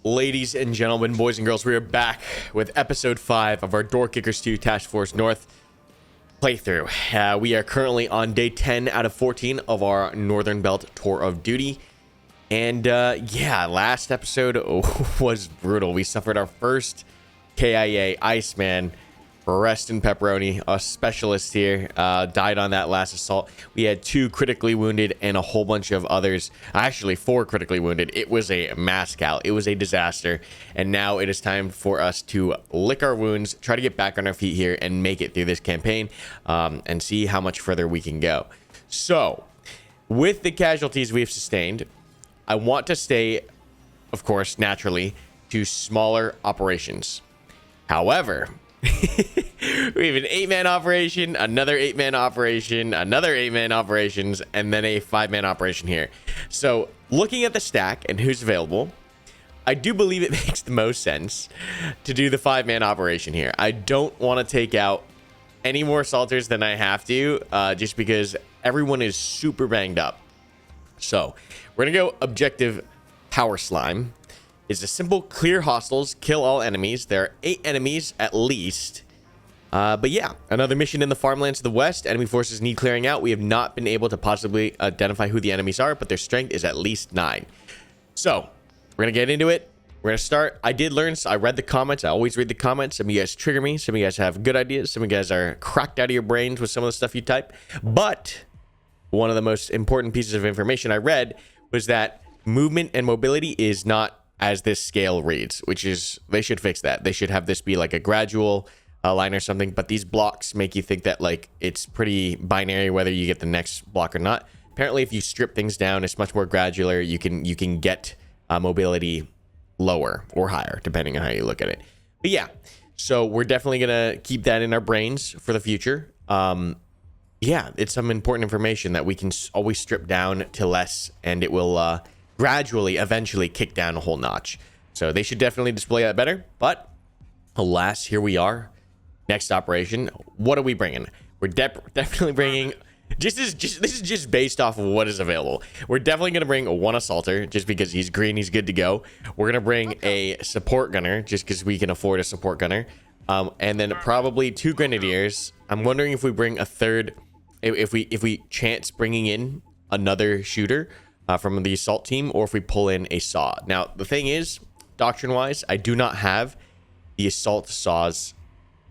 Ladies and gentlemen, boys and girls, we are back with episode 5 of our Door Kickers 2 Task Force North playthrough. We are currently on day 10 out of 14 of our Northern Belt Tour of Duty. And yeah, last episode was brutal. We suffered our first KIA. Iceman, Rest in Pepperoni, a specialist here, died on that last assault. We had 2 critically wounded and a whole bunch of others. Actually, 4 critically wounded. It was a mass cal. It was a disaster. And now it is time for us to lick our wounds, try to get back on our feet here and make it through this campaign, and see how much further we can go. So, with the casualties we've sustained, I want to stay, of course, naturally, to smaller operations. However, we have an 8-man operation, another 8-man operation, another 8-man operations, and then a 5-man operation here. So, looking at the stack and who's available, I do believe it makes the most sense to do the 5-man operation here. I don't want to take out any more assaulters than I have to, just because everyone is super banged up. So, we're going to go objective Power Slime. It's a simple clear hostiles, kill all enemies. There are 8 enemies at least. But yeah, another mission in the farmlands to the west. Enemy forces need clearing out. We have not been able to possibly identify who the enemies are, but their strength is at least 9. So, we're going to get into it. We're going to start. I read the comments. I always read the comments. Some of you guys trigger me. Some of you guys have good ideas. Some of you guys are cracked out of your brains with some of the stuff you type. But one of the most important pieces of information I read was that movement and mobility is not as this scale reads, which is, they should fix that. They should have this be like a gradual line or something, but these blocks make you think that like it's pretty binary whether you get the next block or not. Apparently, if you strip things down, it's much more gradular. You can get mobility lower or higher depending on how you look at it. But yeah, so we're definitely gonna keep that in our brains for the future. Yeah, it's some important information that we can always strip down to less, and it will gradually, eventually kick down a whole notch. So they should definitely display that better. But alas, here we are. Next operation. What are we bringing? We're definitely bringing. This is just based off of what is available. We're definitely gonna bring 1 assaulter just because he's green, he's good to go. We're gonna bring a support gunner just because we can afford a support gunner, and then probably 2 grenadiers. I'm wondering if we bring a third, if we chance bringing in another shooter from the assault team, or if we pull in a saw. Now, the thing is, doctrine-wise, I do not have the assault saws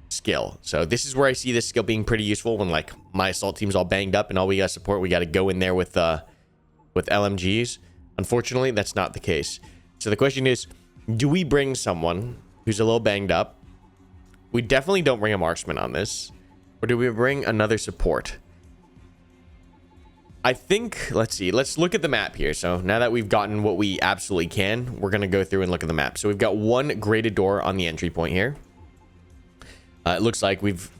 skill. So this is where I see this skill being pretty useful when like my assault team's all banged up and all we got support. We got to go in there with LMGs. Unfortunately, that's not the case. So the question is, do we bring someone who's a little banged up? We definitely don't bring a marksman on this. Or do we bring another support? I think, let's see, let's look at the map here. So now that we've gotten what we absolutely can, we're going to go through and look at the map. So we've got 1 graded door on the entry point here. It looks like we've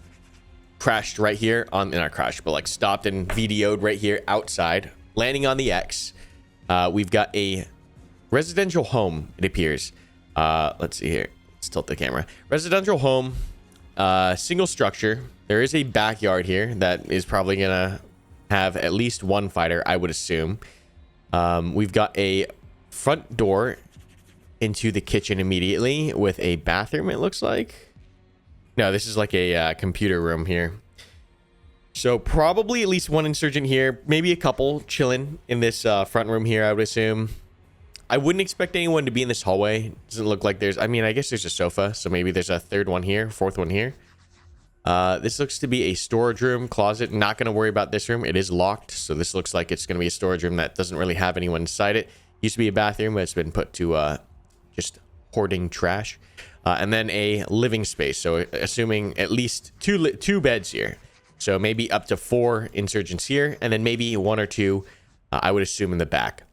crashed right here on, not crashed, but like stopped and VDO'd right here outside, landing on the X. We've got a residential home, it appears. Let's see here. Let's tilt the camera. Residential home, single structure. There is a backyard here that is probably going to have at least 1 fighter, I would assume. We've got a front door into the kitchen immediately with a bathroom, it looks like. No, this is like a computer room here. So probably at least 1 insurgent here, maybe a couple chilling in this front room here, I would assume. I wouldn't expect anyone to be in this hallway. Doesn't look like there's, I mean, I guess there's a sofa, so maybe there's a 3rd one here, 4th one here. This looks to be a storage room, closet. Not going to worry about this room. It is locked, so this looks like it's going to be a storage room that doesn't really have anyone inside it. Used to be a bathroom, but it's been put to just hoarding trash. And then a living space, so assuming at least 2 beds here. So maybe up to 4 insurgents here, and then maybe 1 or 2, I would assume, in the back.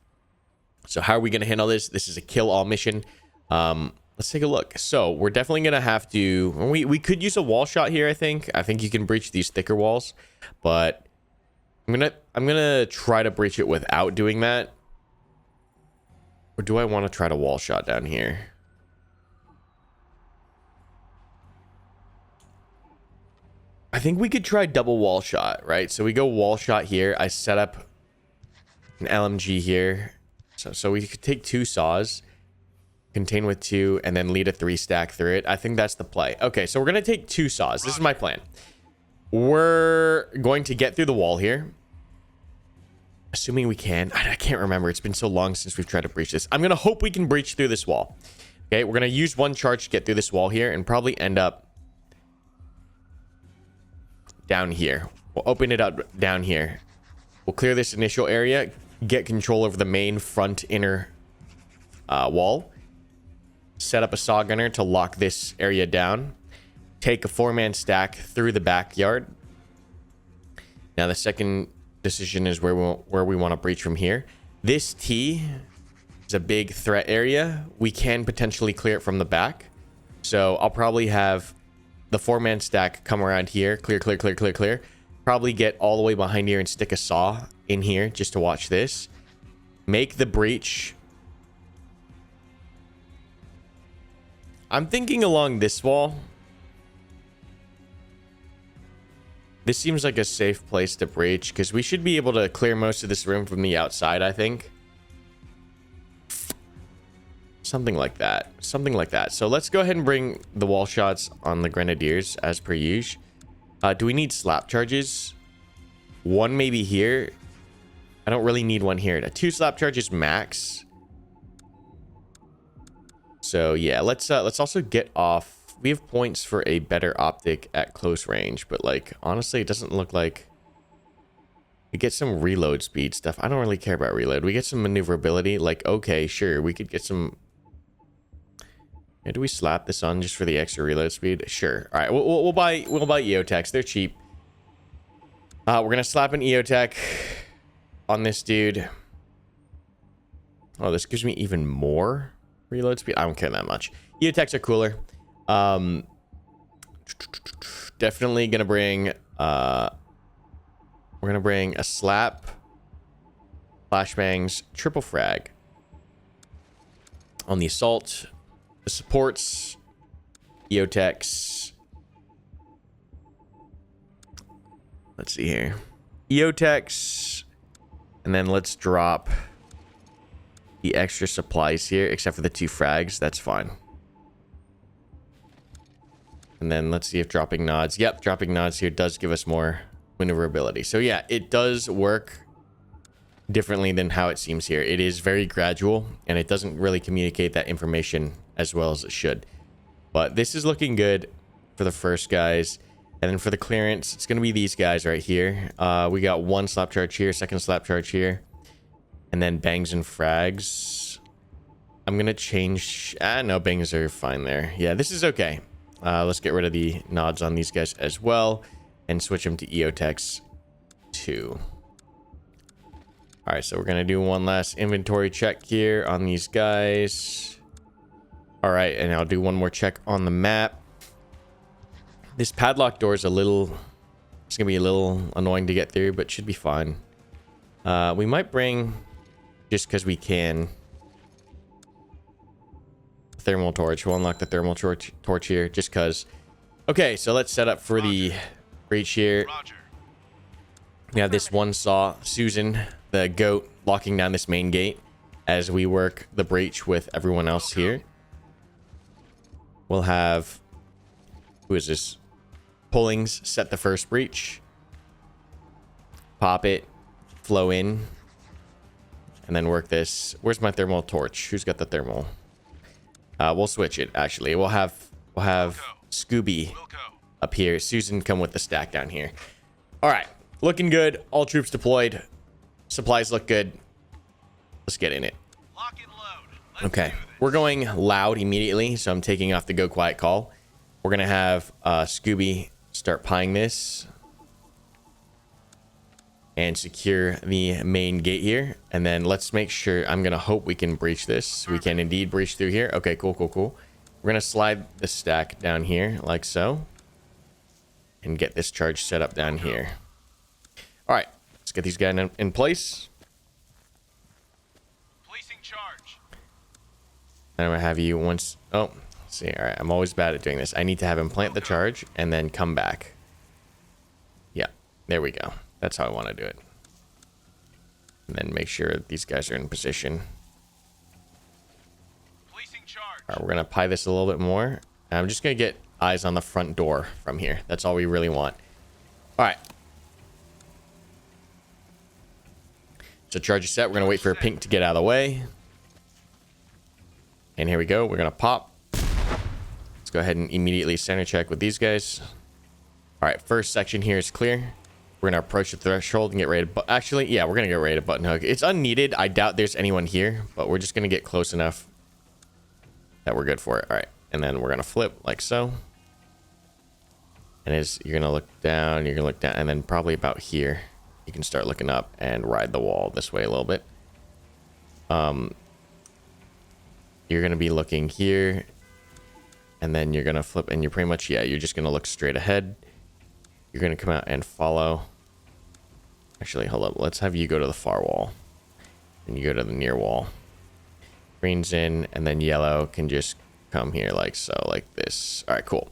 So how are we going to handle this? This is a kill-all mission. Let's take a look. So we're definitely going to have to... We could use a wall shot here, I think. I think you can breach these thicker walls. But I'm gonna try to breach it without doing that. Or do I want to try to wall shot down here? I think we could try double wall shot, right? So we go wall shot here. I set up an LMG here. So we could take 2 saws. contain with 2, and then lead a 3 stack through it. I think that's the play. Okay, so we're going to take 2 saws. This is my plan. We're going to get through the wall here. Assuming we can. I can't remember. It's been so long since we've tried to breach this. I'm going to hope we can breach through this wall. Okay, we're going to use 1 charge to get through this wall here and probably end up down here. We'll open it up down here. We'll clear this initial area, get control over the main front inner wall, set up a saw gunner to lock this area down, take a 4-man stack through the backyard. Now the second decision is where we want to breach from here. This T is a big threat area. We can potentially clear it from the back. So I'll probably have the 4-man stack come around here, clear. Probably get all the way behind here and stick a saw in here just to watch this. Make the breach. I'm thinking along this wall. This seems like a safe place to breach because we should be able to clear most of this room from the outside, I think. Something like that. So let's go ahead and bring the wall shots on the grenadiers as per usual. Do we need slap charges? 1 maybe here. I don't really need 1 here. 2 slap charges max. So yeah, let's also get off. We have points for a better optic at close range, but like honestly, it doesn't look like we get some reload speed stuff. I don't really care about reload. We get some maneuverability. Like okay, sure, we could get some. Yeah, do we slap this on just for the extra reload speed? Sure. All right, we'll buy EOTechs. They're cheap. We're gonna slap an EOTech on this dude. Oh, this gives me even more reload speed. I don't care that much. EOTechs are cooler. Definitely gonna bring we're gonna bring a slap, flashbangs, triple frag on the assault, the supports, EOTechs. Let's see here, EOTechs, and then let's drop the extra supplies here, except for the 2 frags. That's fine. And then let's see if dropping nods. Yep, dropping nods here does give us more maneuverability. So yeah, it does work differently than how it seems here. It is very gradual, and it doesn't really communicate that information as well as it should. But this is looking good for the first guys. And then for the clearance, it's going to be these guys right here. We got 1 slap charge here, 2nd slap charge here. And then bangs and frags. I'm going to change... no, bangs are fine there. Yeah, this is okay. Let's get rid of the nods on these guys as well and switch them to EOTechs 2. All right, so we're going to do one last inventory check here on these guys. All right, and I'll do one more check on the map. This padlock door is it's going to be a little annoying to get through, but should be fine. We might bring, just because we can, thermal torch. We'll unlock the thermal torch here just because. Okay, so let's set up for the breach here. We have this 1 saw, Susan, the goat, locking down this main gate as we work the breach with everyone else here. We'll have, who is this? Pullings set the first breach. Pop it, flow in, and then work this. Where's my thermal torch? Who's got the thermal? We'll switch it, actually. We'll have Scooby up here. Susan, come with the stack down here. All right. Looking good. All troops deployed. Supplies look good. Let's get in it. Lock and load. Okay. We're going loud immediately, so I'm taking off the go quiet call. We're going to have Scooby start pieing this and secure the main gate here. And then let's make sure, I'm going to hope we can breach this. We can indeed breach through here. Okay, cool. We're going to slide the stack down here like so and get this charge set up down here. All right, let's get these guys in place. Placing charge. And I'm going to have you once... Oh, let's see. All right, I'm always bad at doing this. I need to have him plant the charge and then come back. Yeah, there we go. That's how I want to do it. And then make sure these guys are in position. Placing charge. All right, we're gonna pie this a little bit more. I'm just gonna get eyes on the front door from here. That's all we really want. All right. So charge is set. We're gonna wait for a pink to get out of the way. And here we go. We're gonna pop. Let's go ahead and immediately center check with these guys. All right, first section here is clear. We're gonna approach the threshold and get ready to actually, yeah, we're gonna get ready to button hook. It's unneeded. I doubt there's anyone here, but we're just gonna get close enough that we're good for it. All right, and then we're gonna flip like so. And as you're gonna look down, you're gonna look down, and then probably about here, you can start looking up and ride the wall this way a little bit. You're gonna be looking here, and then you're gonna flip, and you're pretty much, yeah, you're just gonna look straight ahead. You're gonna come out and follow. Actually, hold up. Let's have you go to the far wall, and you go to the near wall. Green's in, and then yellow can just come here like so, like this. All right, cool.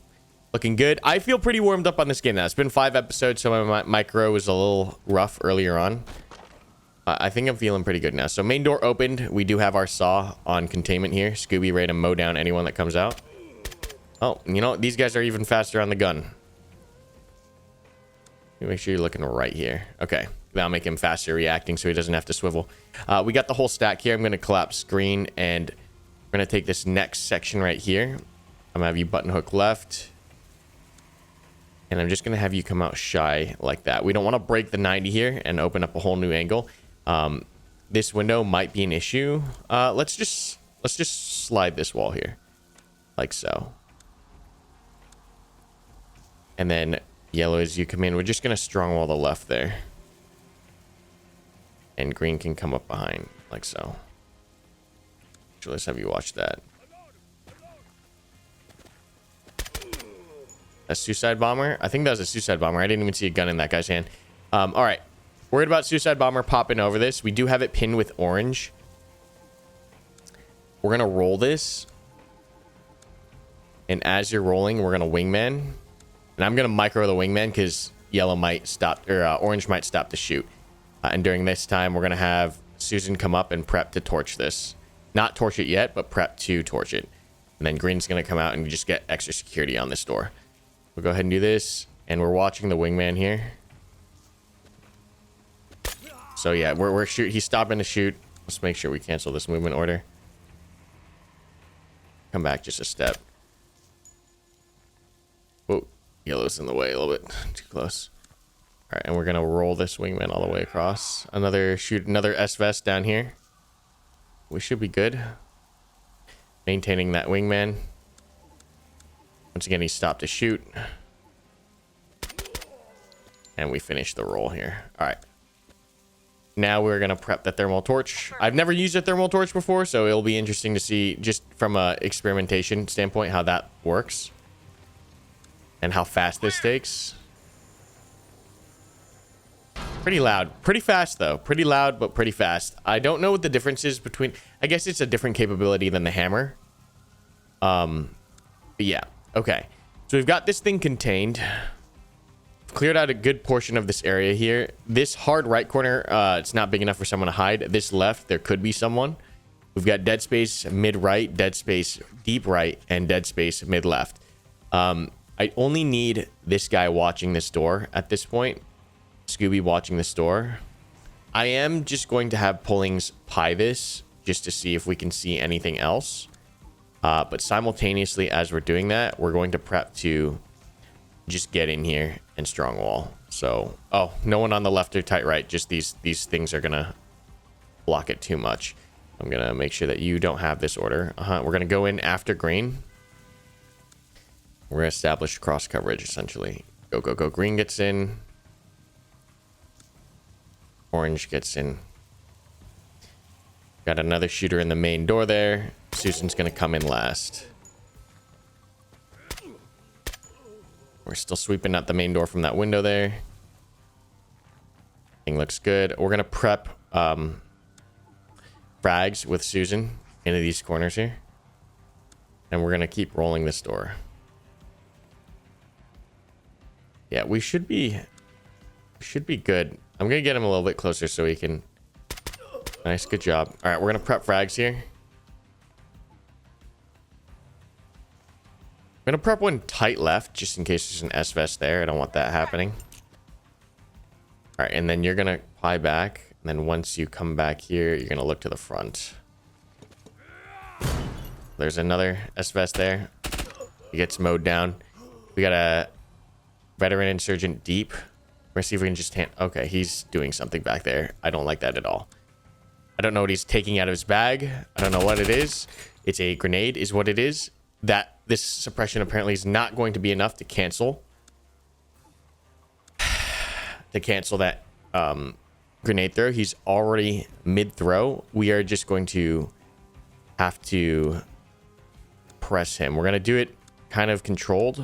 Looking good. I feel pretty warmed up on this game now. It's been 5 episodes, so my micro was a little rough earlier on. I think I'm feeling pretty good now. So main door opened. We do have our saw on containment here. Scooby ready to mow down anyone that comes out. Oh, you know, these guys are even faster on the gun. Make sure you're looking right here. Okay, that'll make him faster reacting so he doesn't have to swivel. We got the whole stack here. I'm going to collapse green, and we're going to take this next section right here. I'm going to have you button hook left. And I'm just going to have you come out shy like that. We don't want to break the 90 here and open up a whole new angle. This window might be an issue. Let's just slide this wall here like so. And then yellow, as you come in, we're just going to strong wall the left there. And green can come up behind like so. Actually, let's have you watch that. A suicide bomber? I think that was a suicide bomber. I didn't even see a gun in that guy's hand. All right. Worried about suicide bomber popping over this. We do have it pinned with orange. We're going to roll this. And as you're rolling, we're going to wingman. And I'm going to micro the wingman because yellow might stop, or orange might stop the shoot. And during this time, we're going to have Susan come up and prep to torch this. Not torch it yet, but prep to torch it. And then green's going to come out and just get extra security on this door. We'll go ahead and do this. And we're watching the wingman here. So yeah, we're shoot. He's stopping to shoot. Let's make sure we cancel this movement order. Come back just a step. Whoa, yellow's in the way a little bit. Too close. All right, and we're gonna roll this wingman all the way across. Another S-vest down here. We should be good. Maintaining that wingman. Once again, he stopped to shoot. And we finish the roll here. All right. Now we're going to prep the thermal torch. I've never used a thermal torch before, so it'll be interesting to see just from a experimentation standpoint how that works. And how fast this takes. Pretty loud. Pretty fast, though. Pretty loud, but pretty fast. I don't know what the difference is between... I guess it's a different capability than the hammer. But yeah. Okay. So we've got this thing contained. Cleared out a good portion of this area here. This hard right corner, it's not big enough for someone to hide. This left, there could be someone. We've got dead space mid right, dead space deep right, and dead space mid left. I only need this guy watching this door at this point. Scooby watching this door. I am just going to have Pullings pie this just to see if we can see anything else. But simultaneously, as we're doing that, we're going to prep to just get in here and strong wall. So, oh, no one on the left or tight right. Just these things are gonna block it too much. I'm gonna make sure that you don't have this order. We're gonna go in after green. We're gonna establish cross coverage essentially. Go, go, go. Green gets in. Orange gets in. Got another shooter in the main door there. Susan's gonna come in last. We're still sweeping out the main door from that window there. Thing looks good. We're gonna prep frags with Susan into these corners here. And we're gonna keep rolling this door. Yeah, we should be good. I'm gonna get him a little bit closer so he can... Nice, good job. All right, we're gonna prep frags here. gonna prep one tight left just in case there's an S-vest there. I don't want that happening. All right, and then you're gonna ply back. And then once you come back here, you're gonna look to the front. There's another S-vest there. He gets mowed down. We got a veteran insurgent deep. We're gonna see if we can just okay, he's doing something back there. I don't like that at all. I don't know what he's taking out of his bag. I don't know what it is. It's a grenade is what it is. That this suppression apparently is not going to be enough to cancel that grenade throw. He's already mid-throw. We are just going to have to press him. We're going to do it kind of controlled.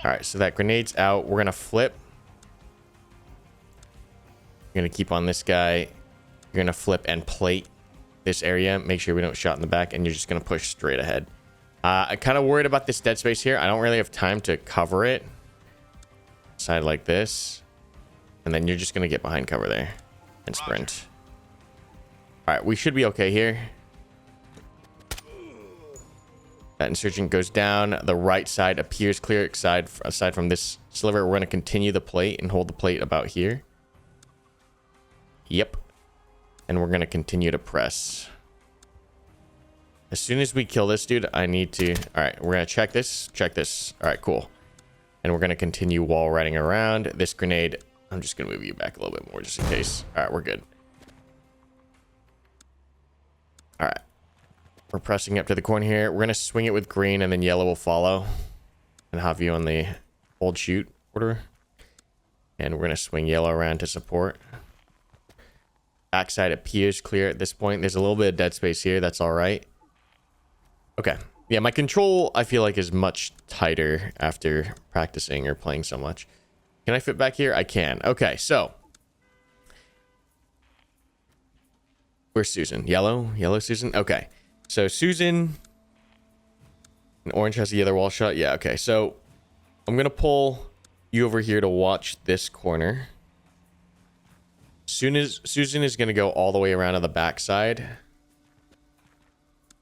All right, so that grenade's out. We're going to flip. You're going to keep on this guy. You're going to flip and plate this area. Make sure we don't shot in the back, and you're just going to push straight ahead. I'm kind of worried about this dead space here. I don't really have time to cover it. Side like this. And then you're just going to get behind cover there and sprint. All right, we should be okay here. That insurgent goes down. The right side appears clear aside from this sliver. We're going to continue the plate and hold the plate about here. Yep. And we're going to continue to press. As soon as we kill this dude, I need to... All right, we're going to check this. Check this. All right, cool. And we're going to continue wall riding around. This grenade, I'm just going to move you back a little bit more just in case. All right, we're good. All right. We're pressing up to the corner here. We're going to swing it with green, and then yellow will follow. And have you on the hold shoot order. And we're going to swing yellow around to support. Backside appears clear at this point. There's a little bit of dead space here. That's all right. Okay. Yeah, my control, I feel like, is much tighter after practicing or playing so much. Can I fit back here? I can. Okay, so. Where's Susan? Yellow? Yellow Susan? Okay. So Susan. And orange has the other wall shot. Yeah, okay. So I'm going to pull you over here to watch this corner. Susan is going to go all the way around to the backside.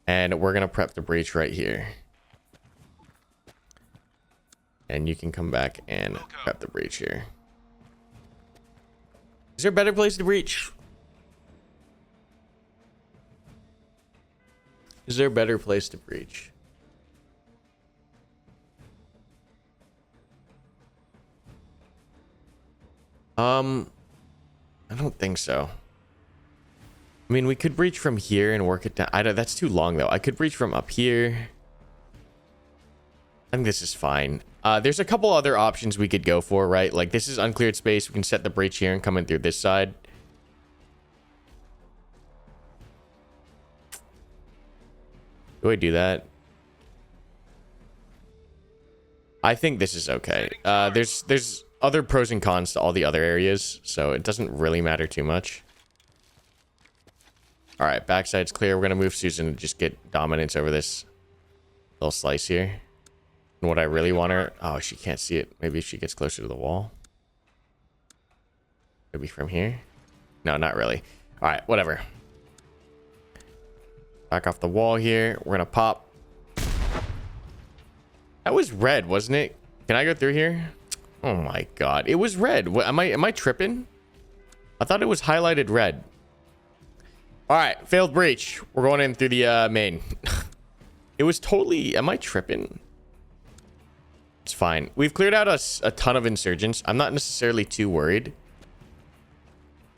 And we're going to prep the breach right here. And you can come back and prep the breach here. Is there a better place to breach? Is there a better place to breach? I don't think so. I mean, we could breach from here and work it down. That's too long, though. I could breach from up here. I think this is fine. There's a couple other options we could go for, right? Like, this is uncleared space. We can set the breach here and come in through this side. Do I do that? I think this is okay. There's other pros and cons to all the other areas, so it doesn't really matter too much. All right, backside's clear. We're going to move Susan and just get dominance over this little slice here. And what I really want her... Oh, she can't see it. Maybe if she gets closer to the wall. Maybe from here? No, not really. All right, whatever. Back off the wall here. We're going to pop. That was red, wasn't it? Can I go through here? Oh my god. It was red. What, am I tripping? I thought it was highlighted red. All right, failed breach. We're going in through the main. It was totally... Am I tripping? It's fine. We've cleared out a ton of insurgents. I'm not necessarily too worried.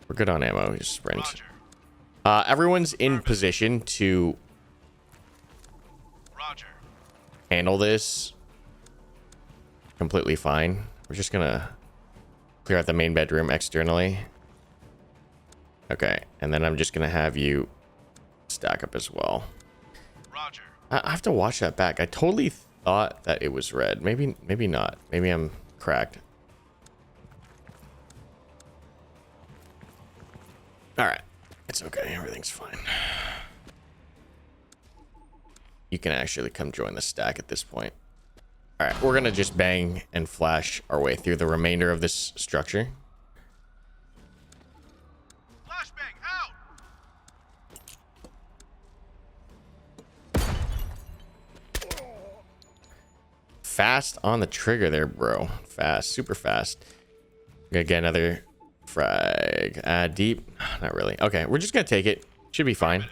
We're good on ammo. Just sprint. Everyone's in position to handle this completely fine. We're just gonna clear out the main bedroom externally. Okay, and then I'm just gonna have you stack up as well. Roger. I have to watch that back. I totally thought that it was red. Maybe not. Maybe I'm cracked. All right, it's okay. Everything's fine. You can actually come join the stack at this point. All right, we're gonna just bang and flash our way through the remainder of this structure. Flashbang out. fast on the trigger there, bro. Fast, super fast. Gonna get another frag. Deep. Not really. Okay, we're just gonna take it. Should be fine.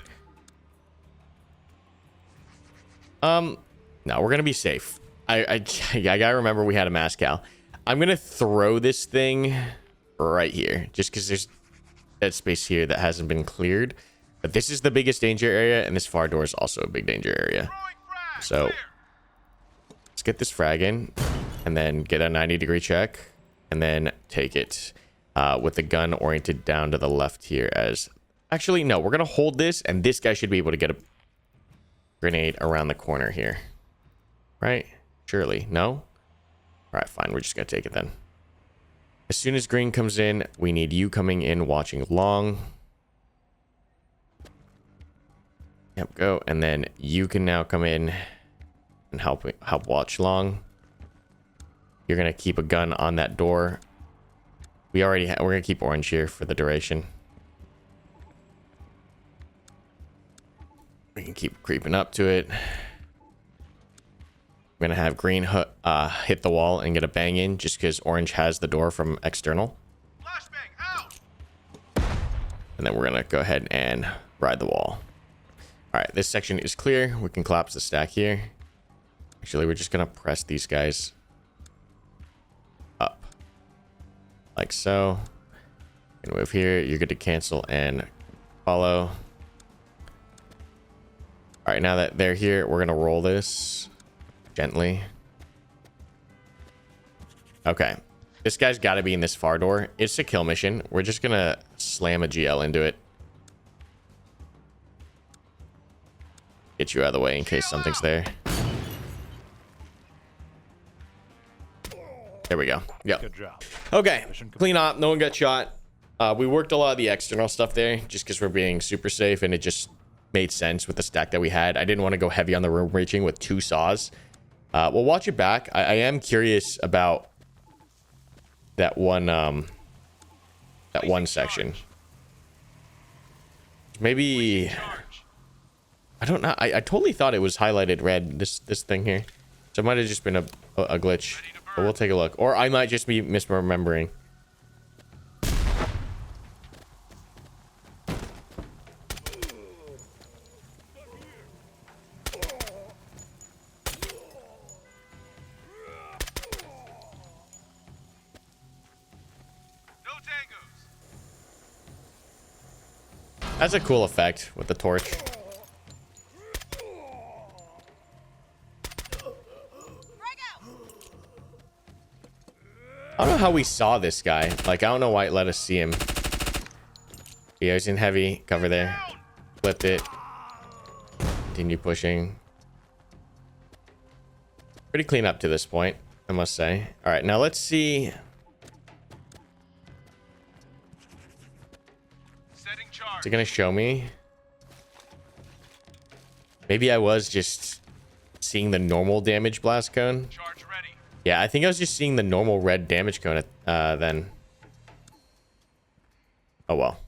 No, we're gonna be safe. I gotta remember we had a mass cal. I'm gonna throw this thing right here, just because there's dead space here that hasn't been cleared. But this is the biggest danger area, and this far door is also a big danger area. So let's get this frag in, and then get a 90-degree check, and then take it with the gun oriented down to the left here. As actually, no, we're gonna hold this, and this guy should be able to get a grenade around the corner here, right? Surely. No? All right, fine, we're just gonna take it then. As soon as green comes in, we need you coming in watching long. Yep, go. And then you can now come in and help watch long. You're gonna keep a gun on that door. We're gonna keep orange here for the duration. We can keep creeping up to it. I'm gonna have green hit the wall and get a bang in, just because orange has the door from external. Flashbang out. And then we're gonna go ahead and ride the wall. All right, this section is clear. We can collapse the stack here. Actually, we're just gonna press these guys up like so. And move here. You're good to cancel and follow. All right, now that they're here, we're gonna roll this gently. Okay, this guy's got to be in this far door. It's a kill mission. We're just gonna slam a GL into it. Get you out of the way in case something's there. There we go. Yep. Good job. Okay, clean up. No one got shot. We worked a lot of the external stuff there just because we're being super safe, and it just made sense with the stack that we had. I didn't want to go heavy on the room reaching with 2 saws. We'll watch it back. I am curious about that one section. Maybe I don't know. I totally thought it was highlighted red, this thing here. So it might have just been a glitch. But we'll take a look. Or I might just be misremembering. That's a cool effect with the torch. I don't know how we saw this guy. Like, I don't know why it let us see him. Yeah, he's in heavy cover there. Flipped it. Continue pushing. Pretty clean up to this point, I must say. All right, now let's see. Is it gonna show me? Maybe I was just seeing the normal damage blast cone. Charge ready. Yeah, I think I was just seeing the normal red damage cone then. Oh well.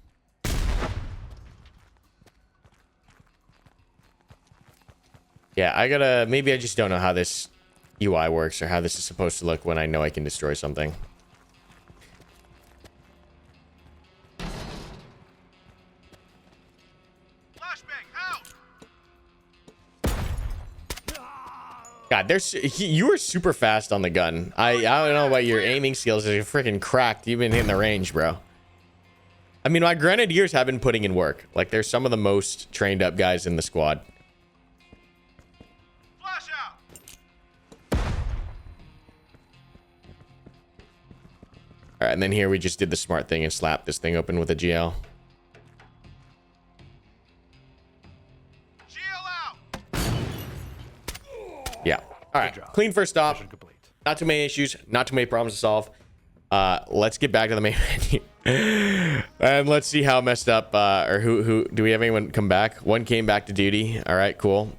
Yeah, maybe I just don't know how this UI works or how this is supposed to look when I know I can destroy something. God, you were super fast on the gun. I don't know about your aiming skills. You're freaking cracked. You've been hitting the range, bro. I mean, my grenadiers have been putting in work. Like, they're some of the most trained up guys in the squad. Flash out. All right, and then here we just did the smart thing and slapped this thing open with a GL. Yeah. All right. Clean first stop. Not too many issues. Not too many problems to solve. Let's get back to the main menu. And let's see how messed up or who do we have anyone come back? One came back to duty. All right, cool.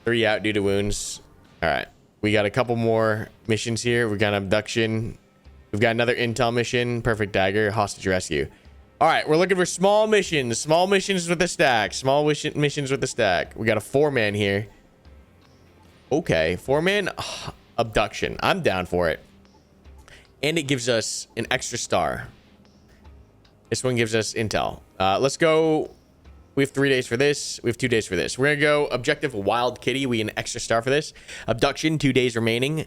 3 out due to wounds. All right. We got a couple more missions here. We got an abduction. We've got another intel mission. Perfect dagger. Hostage rescue. All right. We're looking for small missions. Small missions with a stack. Small missions with a stack. We got a 4-man here. Okay, 4-man abduction. I'm down for it. And it gives us an extra star. This one gives us intel. Let's go. We have 3 days for this. We have 2 days for this. We're going to go objective Wild Kitty. We get an extra star for this. Abduction, 2 days remaining.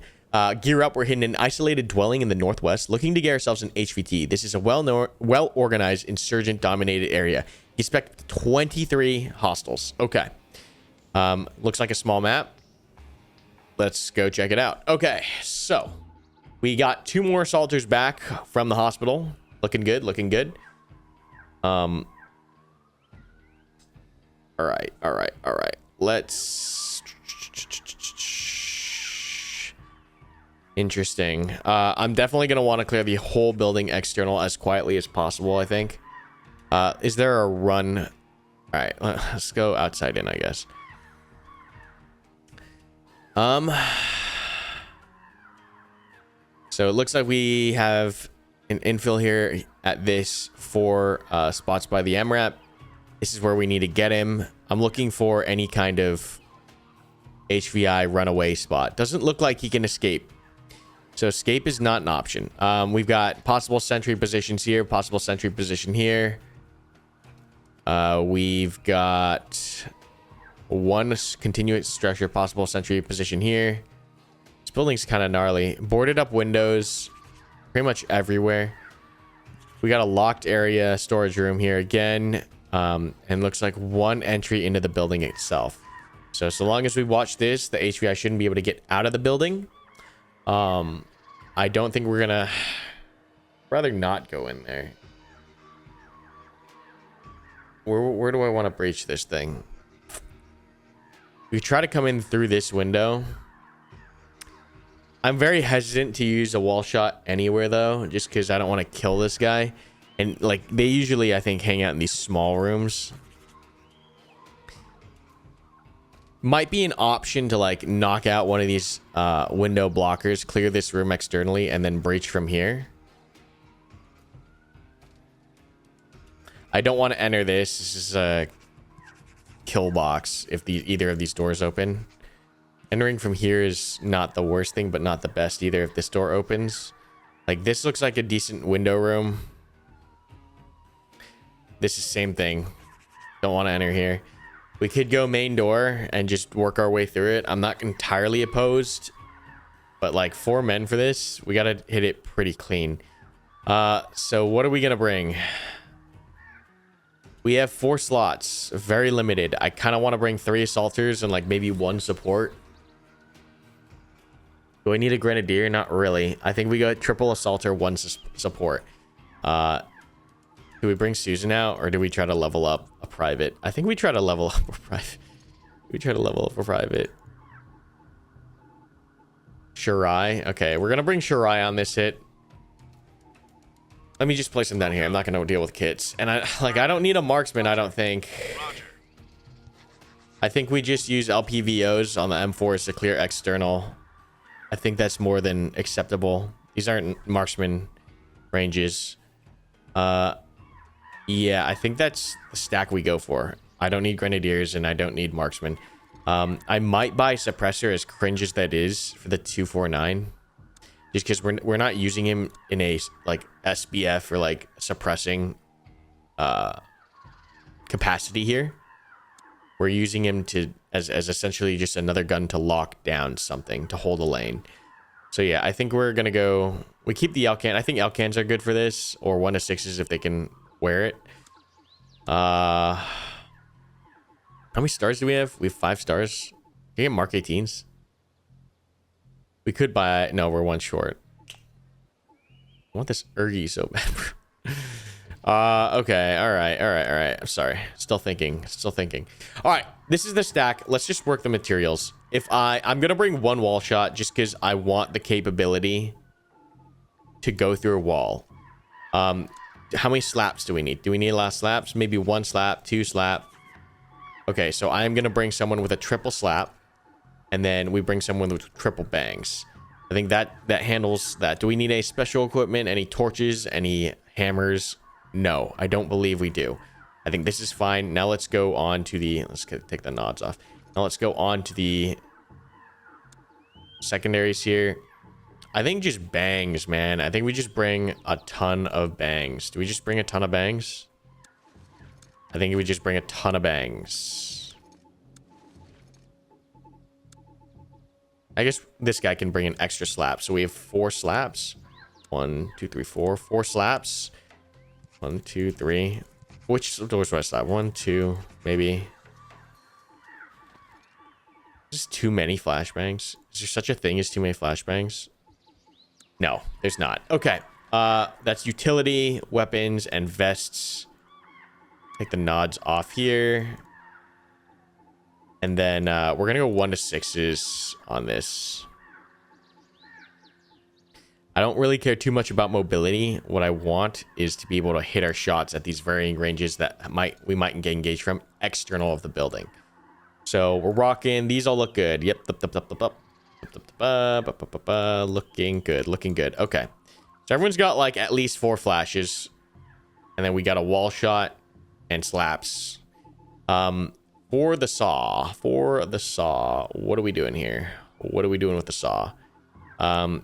Gear up. We're hitting an isolated dwelling in the northwest, looking to get ourselves an HVT. This is a well-organized, insurgent-dominated area. Expect 23 hostiles. Okay. Looks like a small map. Let's go check it out. Okay, so we got 2 more assaulters back from the hospital. Looking good, looking good. All right. Let's... Interesting. I'm definitely going to want to clear the whole building external as quietly as possible, I think. Is there a run? All right, let's go outside in, I guess. So it looks like we have an infill here at this 4 spots by the MRAP. This is where we need to get him. I'm looking for any kind of HVI runaway spot. Doesn't look like he can escape. So escape is not an option. We've got possible sentry positions here, possible sentry position here. We've got 1 continuous structure, possible sentry position here. This building's kind of gnarly. Boarded up windows pretty much everywhere. We got a locked area, storage room here again. And looks like 1 entry into the building itself. So long as we watch this, the HVI shouldn't be able to get out of the building. I don't think we're gonna... rather not go in there. Where do I want to breach this thing? We try to come in through this window. I'm very hesitant to use a wall shot anywhere, though, just because I don't want to kill this guy. And, like, they usually, I think, hang out in these small rooms. Might be an option to, like, knock out one of these window blockers, clear this room externally, and then breach from here. I don't want to enter this. This is a kill box if either of these doors open. Entering from here is not the worst thing, but not the best either if this door opens. Like, this looks like a decent window room. This is same thing. Don't want to enter here. We could go main door and just work our way through it. I'm not entirely opposed, but like 4 men for this, we got to hit it pretty clean. So what are we going to bring? We have 4 slots, very limited. I kind of want to bring 3 assaulters and like maybe 1 support. Do I need a grenadier? Not really. I think we go triple assaulter, 1 support. Do we bring Susan out or do we try to level up a private? I think we try to level up a private. We try to level up a private. Shirai. Okay, we're gonna bring Shirai on this hit. Let me just place him down here. I'm not gonna deal with kits. And I don't need a marksman, I don't think. I think we just use LPVOs on the M4s to clear external. I think that's more than acceptable. These aren't marksman ranges. Yeah, I think that's the stack we go for. I don't need grenadiers and I don't need marksman. I might buy suppressor, as cringe as that is, for the 249. Just because we're not using him in a like SBF or like suppressing capacity here. We're using him to as essentially just another gun to lock down something, to hold a lane. So yeah, I think we're gonna go. We keep the Elcan. I think Elcans are good for this, or 1-6s if they can wear it. How many stars do we have? We have 5 stars. Can you get Mark 18s? We could buy... No, we're 1 short. I want this Ergi so bad. Okay. All right. I'm sorry. Still thinking. All right. This is the stack. Let's just work the materials. I'm going to bring 1 wall shot just because I want the capability to go through a wall. How many slaps do we need? Do we need a lot of slaps? Maybe 1 slap, 2 slap. Okay, so I am going to bring someone with a triple slap. And then we bring someone with triple bangs. I think that handles that. Do we need any special equipment? Any torches? Any hammers? No, I don't believe we do. I think this is fine. Now let's go on to the... Let's take the nods off. Now let's go on to the Secondaries here. I think just bangs, man. I think we just bring a ton of bangs. Do we just bring a ton of bangs? I think we just bring a ton of bangs. I guess this guy can bring an extra slab. So we have 4 slabs. 1, 2, 3, 4. 4 slabs. 1, 2, 3. Which doors do I slab? 1, 2, maybe. Just too many flashbangs. Is there such a thing as too many flashbangs? No, there's not. Okay. That's utility, weapons, and vests. Take the nods off here. And then we're gonna go 1 to 6s on this. I don't really care too much about mobility. What I want is to be able to hit our shots at these varying ranges that we might get engaged from external of the building. So we're rocking. These all look good. Yep. Looking good. Looking good. Okay. So everyone's got like at least 4 flashes. And then we got a wall shot and slaps. For the saw. What are we doing here? What are we doing with the saw? I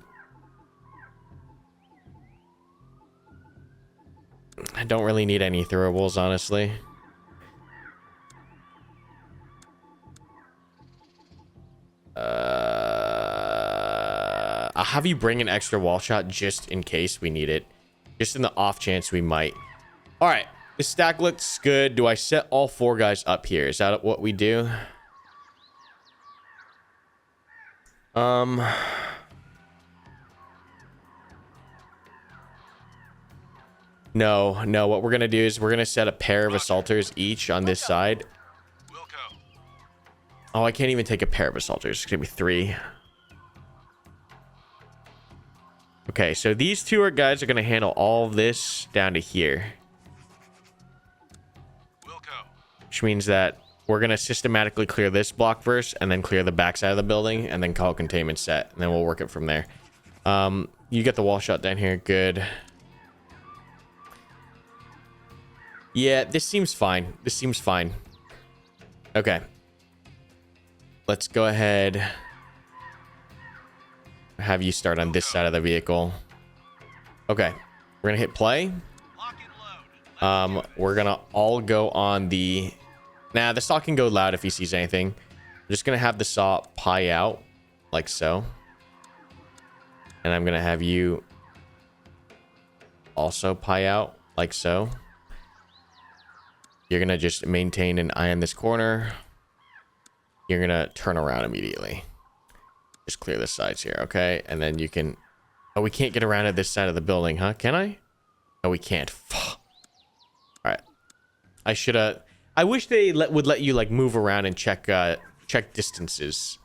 don't really need any throwables, honestly. I'll have you bring an extra wall shot just in case we need it. Just in the off chance we might. All right. This stack looks good. Do I set all 4 guys up here? Is that what we do? No. What we're going to do is we're going to set a pair of assaulters each on this side. Oh, I can't even take a pair of assaulters. It's going to be 3. Okay, so these 2 guys are going to handle all of this down to here. Which means that we're going to systematically clear this block first and then clear the backside of the building and then call containment set. And then we'll work it from there. You get the wall shot down here. Good. Yeah, this seems fine. Okay. Let's go ahead. Have you start on this side of the vehicle. Okay. We're going to hit play. We're going to all go on the... Nah, the saw can go loud if he sees anything. I'm just going to have the saw pie out like so. And I'm going to have you also pie out like so. You're going to just maintain an eye on this corner. You're going to turn around immediately. Just clear the sides here, okay? And then you can... Oh, we can't get around to this side of the building, huh? Can I? No, we can't. All right. I should have... I wish they would let you, like, move around and check distances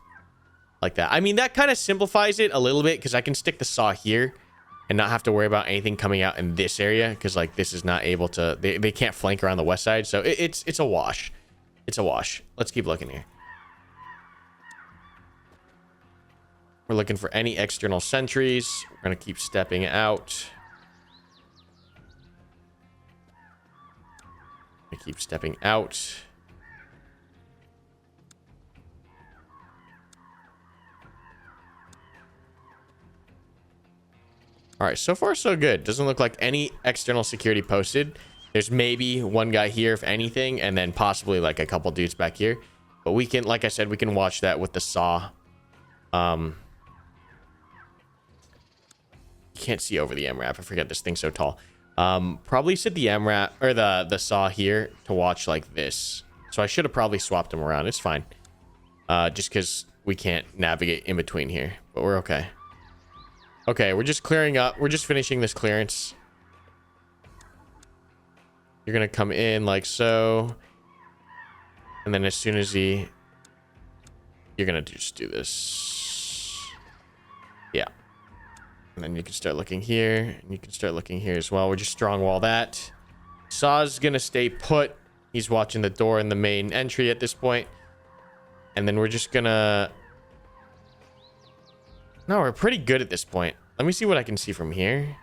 like that. I mean, that kind of simplifies it a little bit because I can stick the saw here and not have to worry about anything coming out in this area because, like, this is not able to... They can't flank around the west side, so it's a wash. It's a wash. Let's keep looking here. We're looking for any external sentries. We're going to keep stepping out. I keep stepping out. All right, so far so good. Doesn't look like any external security posted. There's maybe 1 guy here, if anything, and then possibly like a couple dudes back here. But we can, like I said, we can watch that with the saw. You can't see over the MRAP. I forget this thing's so tall. Probably set the MRAP or the saw here to watch like this. So I should have probably swapped them around. It's fine. Just because we can't navigate in between here, but we're okay. Okay, we're just clearing up. We're just finishing this clearance. You're gonna come in like so, and then as soon as you're gonna just do this. Yeah. And then you can start looking here, and you can start looking here as well. We're just strong wall that. Saw's gonna stay put. He's watching the door in the main entry at this point. And then we're just gonna... No, we're pretty good at this point. Let me see what I can see from here.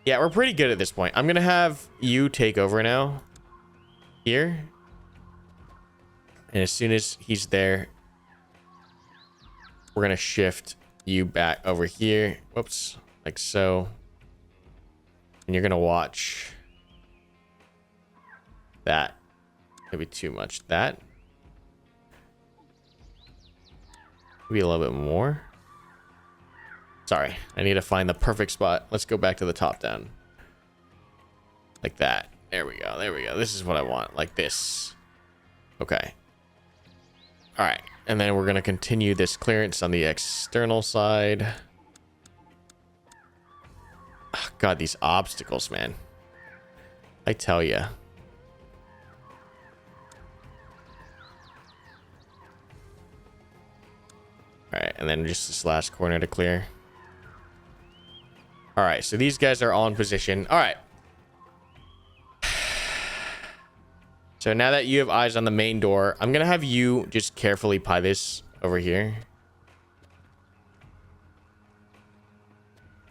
Yeah, we're pretty good at this point. I'm gonna have you take over now. Here. And as soon as he's there... we're gonna shift you back over here. Whoops, like so. And you're gonna watch that. Maybe too much. That. Maybe a little bit more. Sorry, I need to find the perfect spot. Let's go back to the top down. Like that. There we go. There we go. This is what I want. Like this. Okay. All right. And then we're going to continue this clearance on the external side. Oh, God, these obstacles, man. I tell you. All right. And then just this last corner to clear. All right. So these guys are all in position. All right. So now that you have eyes on the main door, I'm going to have you just carefully pie this over here.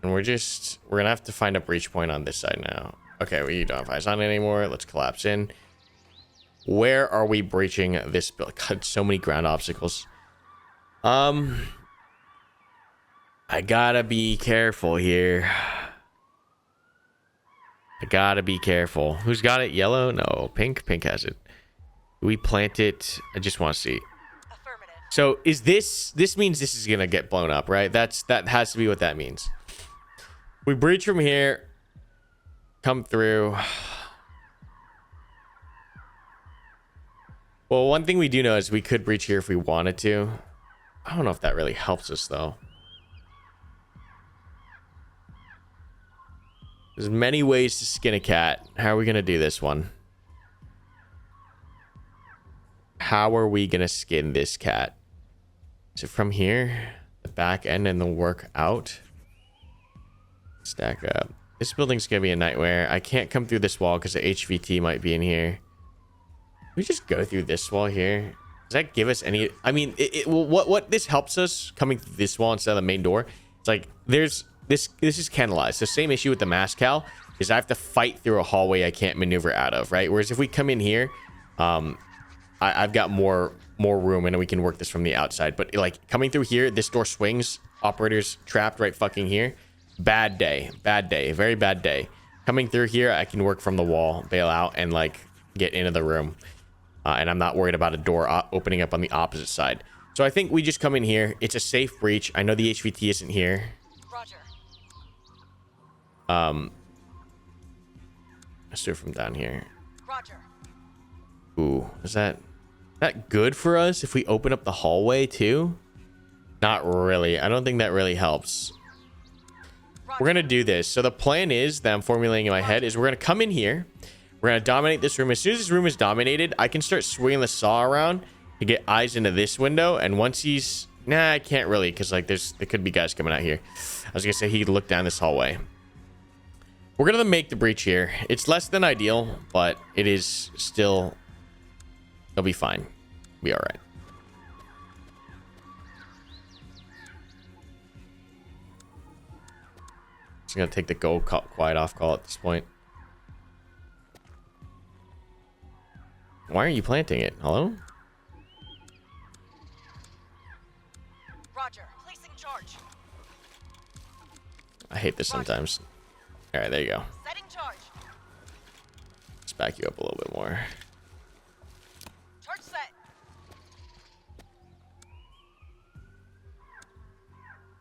And we're going to have to find a breach point on this side now. Okay, we don't have eyes on it anymore. Let's collapse in. Where are we breaching this build? God, so many ground obstacles. I gotta be careful here. I gotta be careful. Who's got it? Yellow? No, pink. Pink has it. We plant it. I just want to see. Affirmative. So is this means this is gonna get blown up, right? That has to be what that means. We breach from here. Come through. Well, one thing we do know is we could breach here if we wanted to. I don't know if that really helps us though. There's many ways to skin a cat. How are we going to do this one? How are we going to skin this cat? Is it from here? The back end and then work out? Stack up. This building's going to be a nightmare. I can't come through this wall because the HVT might be in here. Can we just go through this wall here? Does that give us any... I mean, what this helps us coming through this wall instead of the main door. It's like there's... This is canalized. The same issue with the mass cal is I have to fight through a hallway I can't maneuver out of, right? Whereas if we come in here, I've got more room and we can work this from the outside. But like coming through here, this door swings. Operator's trapped right fucking here. Bad day. Bad day. Very bad day. Coming through here, I can work from the wall, bail out, and like get into the room. And I'm not worried about a door opening up on the opposite side. So I think we just come in here. It's a safe breach. I know the HVT isn't here. Roger. Let's do it from down here. Roger. Ooh, is that good for us if we open up the hallway too? Not really. I don't think that really helps. Roger. We're gonna do this. So the plan is that I'm formulating in my head is we're gonna come in here. We're gonna dominate this room. As soon as this room is dominated, I can start swinging the saw around to get eyes into this window. And once he's... Nah, I can't really because like there could be guys coming out here. I was gonna say he could look down this hallway. We're gonna make the breach here. It's less than ideal, but it is still... It'll be fine. Be all right. Just gonna take the go quiet off call at this point. Why aren't you planting it? Hello? Roger. Placing charge. I hate this sometimes. All right, there you go. Setting charge. Let's back you up a little bit more. Charge set.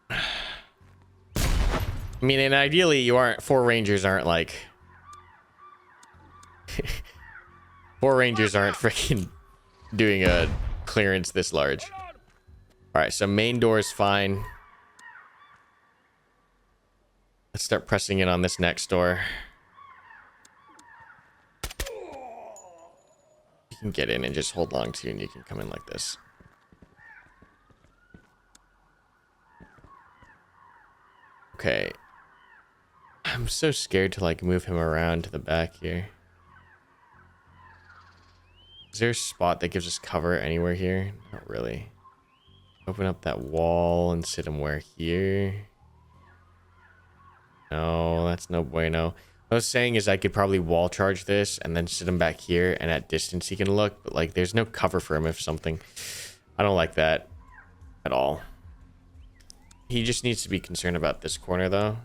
I mean, and ideally, you aren't... 4 Rangers aren't like... 4 Rangers aren't freaking doing a clearance this large. All right, so main door is fine. Let's start pressing in on this next door. You can get in and just hold long to, and you can come in like this. Okay. I'm so scared to like move him around to the back here. Is there a spot that gives us cover anywhere here? Not really. Open up that wall and sit him where here. No, that's no bueno. What I was saying is I could probably wall charge this and then sit him back here, and at distance he can look, but like there's no cover for him if something. I don't like that at all. He just needs to be concerned about this corner, though.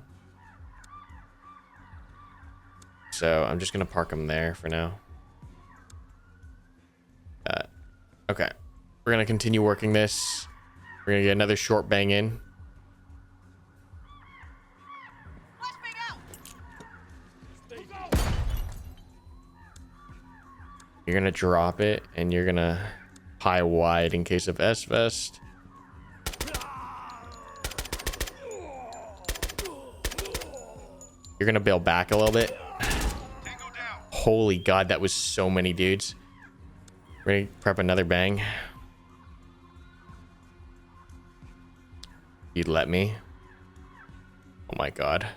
So I'm just going to park him there for now. Okay. We're going to continue working this. We're going to get another short bang in. You're going to drop it, and you're going to pie wide in case of S-Vest. You're going to bail back a little bit. Holy God, that was so many dudes. Ready to prep another bang. You'd let me. Oh my God.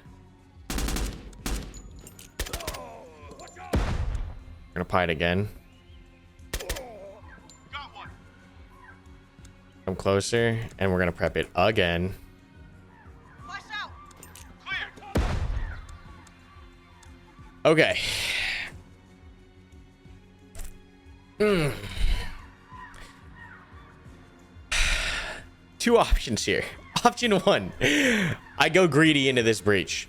We're gonna pie it again. Come closer, and we're gonna prep it again. Okay. Two options here. Option one, I go greedy into this breach.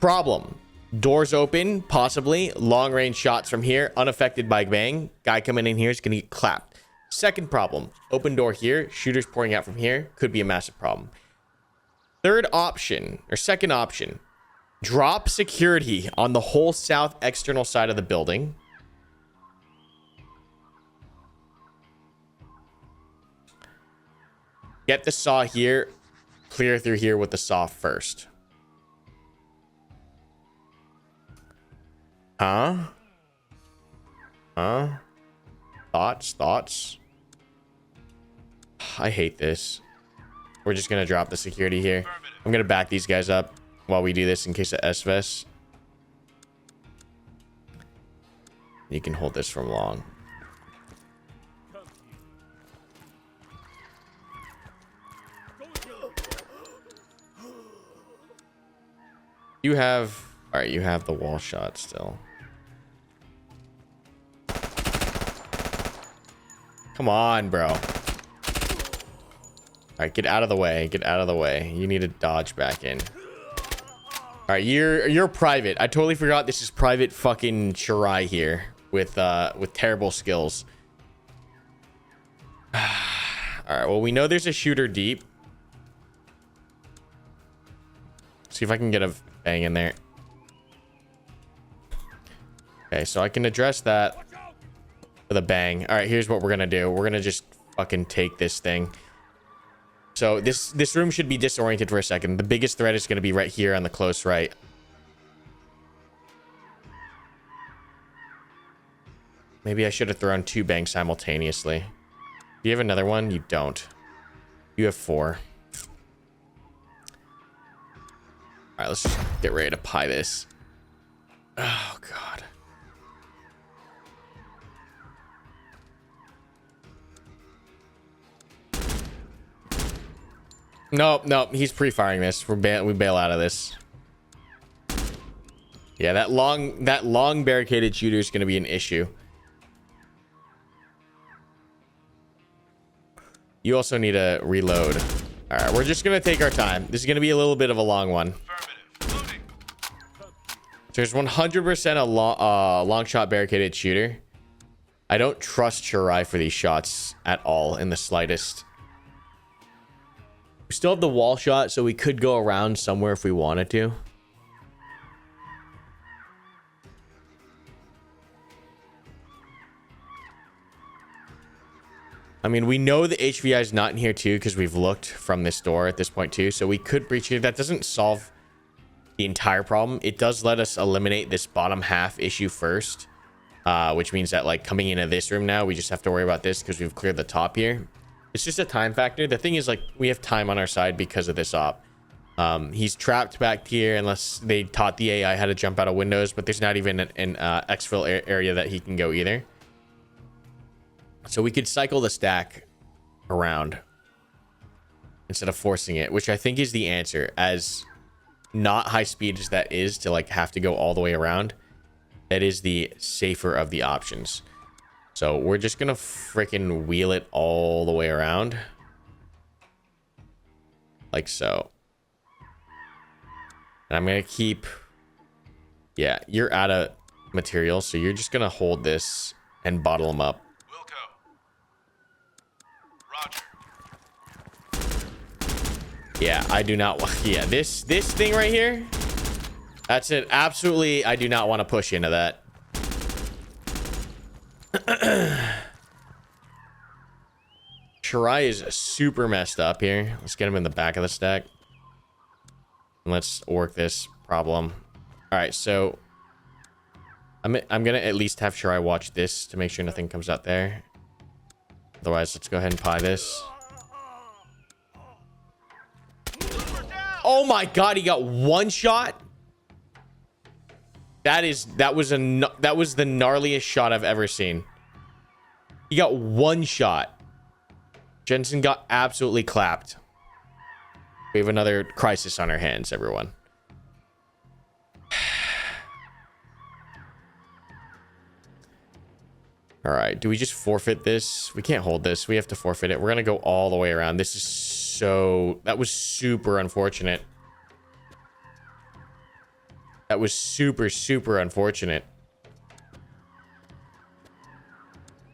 Problem, doors open, possibly long range shots from here, unaffected by bang. Guy coming in here is gonna get clapped. Second problem, open door here, shooters pouring out from here, could be a massive problem. Third option, or second option, drop security on the whole south external side of the building. Get the saw here, clear through here with the saw first. Huh? Thoughts? I hate this. We're just gonna drop the security here. I'm gonna back these guys up while we do this in case of S-Vest. You can hold this from long. You have... Alright, you have the wall shot still. Come on, bro. Alright, get out of the way. Get out of the way. You need to dodge back in. Alright, you're private. I totally forgot this is private fucking Shirai here with terrible skills. Alright, well, we know there's a shooter deep. See if I can get a bang in there. Okay, so I can address that with a bang. All right, here's what we're gonna do. We're gonna just fucking take this thing. So this room should be disoriented for a second. The biggest threat is gonna be right here on the close right. Maybe I should have thrown two bangs simultaneously. Do you have another one? You don't. You have four. All right, let's just get ready to pie this. Oh, God. Nope. He's pre-firing this. We bail out of this. Yeah, that long barricaded shooter is going to be an issue. You also need to reload. All right, we're just going to take our time. This is going to be a little bit of a long one. So there's 100% a long shot barricaded shooter. I don't trust Shirai for these shots at all in the slightest. We still have the wall shot, so we could go around somewhere if we wanted to. I mean, we know the HVI is not in here too because we've looked from this door at this point too. So we could breach here. That doesn't solve the entire problem. It does let us eliminate this bottom half issue first, which means that like coming into this room now, we just have to worry about this because we've cleared the top here. It's just a time factor. The thing is, like, we have time on our side because of this op. He's trapped back here unless they taught the AI how to jump out of windows, but there's not even an exfil area that he can go either. So we could cycle the stack around instead of forcing it, which I think is the answer. As not high speed as that is to like have to go all the way around, that is the safer of the options. So we're just gonna freaking wheel it all the way around. like so. And I'm gonna keep, yeah, you're out of material, so you're just gonna hold this and bottle them up. Wilco. Roger. Yeah, I do not want, yeah, this thing right here, that's it. Absolutely, I do not want to push into that. Shirai is super messed up here. Let's get him in the back of the stack. And let's work this problem. All right, so I'm gonna at least have Shirai watch this to make sure nothing comes out there. Otherwise, let's go ahead and pie this. Oh my god, he got one shot. That was the gnarliest shot I've ever seen. He got one shot. Jensen got absolutely clapped. We have another crisis on our hands, everyone. All right, do we just forfeit this? We can't hold this. We have to forfeit it. We're gonna go all the way around. This is so... That was super unfortunate. That was super, super unfortunate.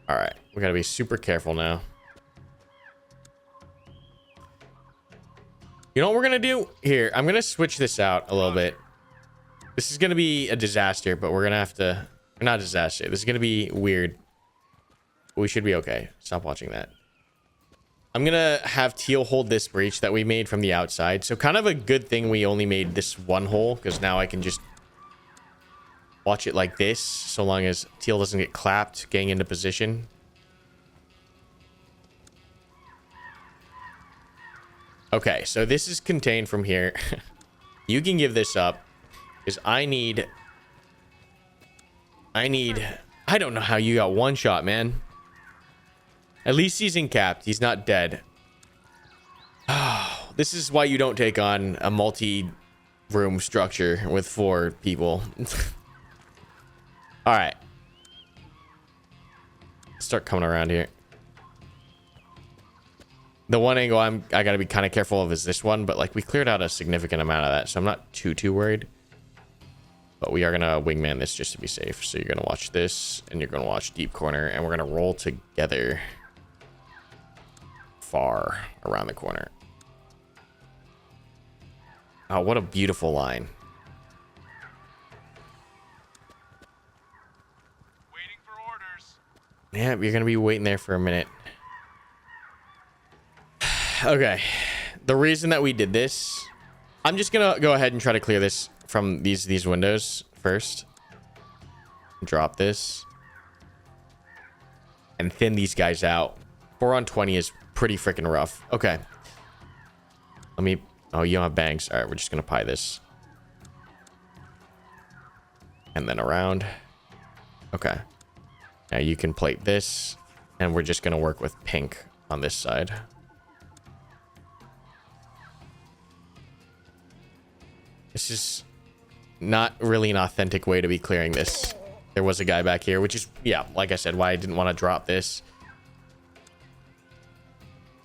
All right, we gotta be super careful now. You know what we're gonna do? Here, I'm gonna switch this out a little bit. This is gonna be a disaster, but we're gonna have to... Not a disaster. This is gonna be weird. We should be okay. Stop watching that. I'm gonna have Teal hold this breach that we made from the outside. So kind of a good thing we only made this one hole, because now I can just watch it like this, so long as Teal doesn't get clapped getting into position. Okay, so this is contained from here. You can give this up, because I don't know how you got one shot, man. At least he's incapped. He's not dead. Oh, this is why you don't take on a multi-room structure with 4 people. All right. Start coming around here. The one angle I gotta be kind of careful of is this one, but like we cleared out a significant amount of that, so I'm not too worried. But we are gonna wingman this just to be safe. So you're gonna watch this, and you're gonna watch deep corner, and we're gonna roll together far around the corner. Oh, what a beautiful line. Waiting for orders. Yeah, you're gonna be waiting there for a minute. Okay, the reason that we did this, I'm just gonna go ahead and try to clear this from these windows first. Drop this and thin these guys out. 4 on 20 is pretty freaking rough. Okay, let me... Oh, you don't have bangs. All right, we're just gonna pie this and then around. Okay, now you can plate this, and we're just gonna work with pink on this side. This is not really an authentic way to be clearing this. There was a guy back here, which is, yeah, like I said, why I didn't want to drop this.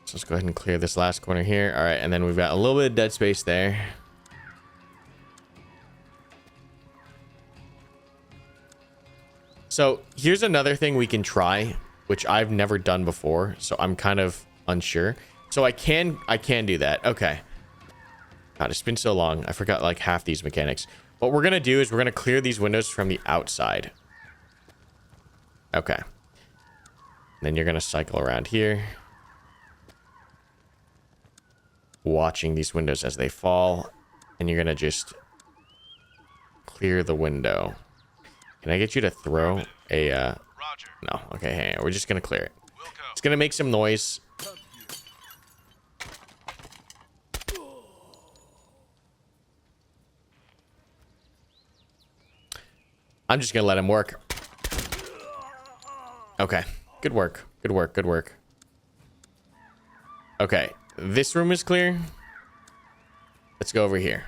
So let's go ahead and clear this last corner here. All right, and then we've got a little bit of dead space there. So here's another thing we can try, which I've never done before, so I'm kind of unsure. So I can do that. Okay. God, it's been so long. I forgot like half these mechanics. What we're gonna do is we're gonna clear these windows from the outside. Okay. Then you're gonna cycle around here, watching these windows as they fall, and you're gonna just clear the window. Can I get you to throw a Roger. no, okay, hang on. We're just gonna clear it. Wilco. It's gonna make some noise. I'm just gonna let him work. Okay, good work, good work, good work. Okay, this room is clear. Let's go over here.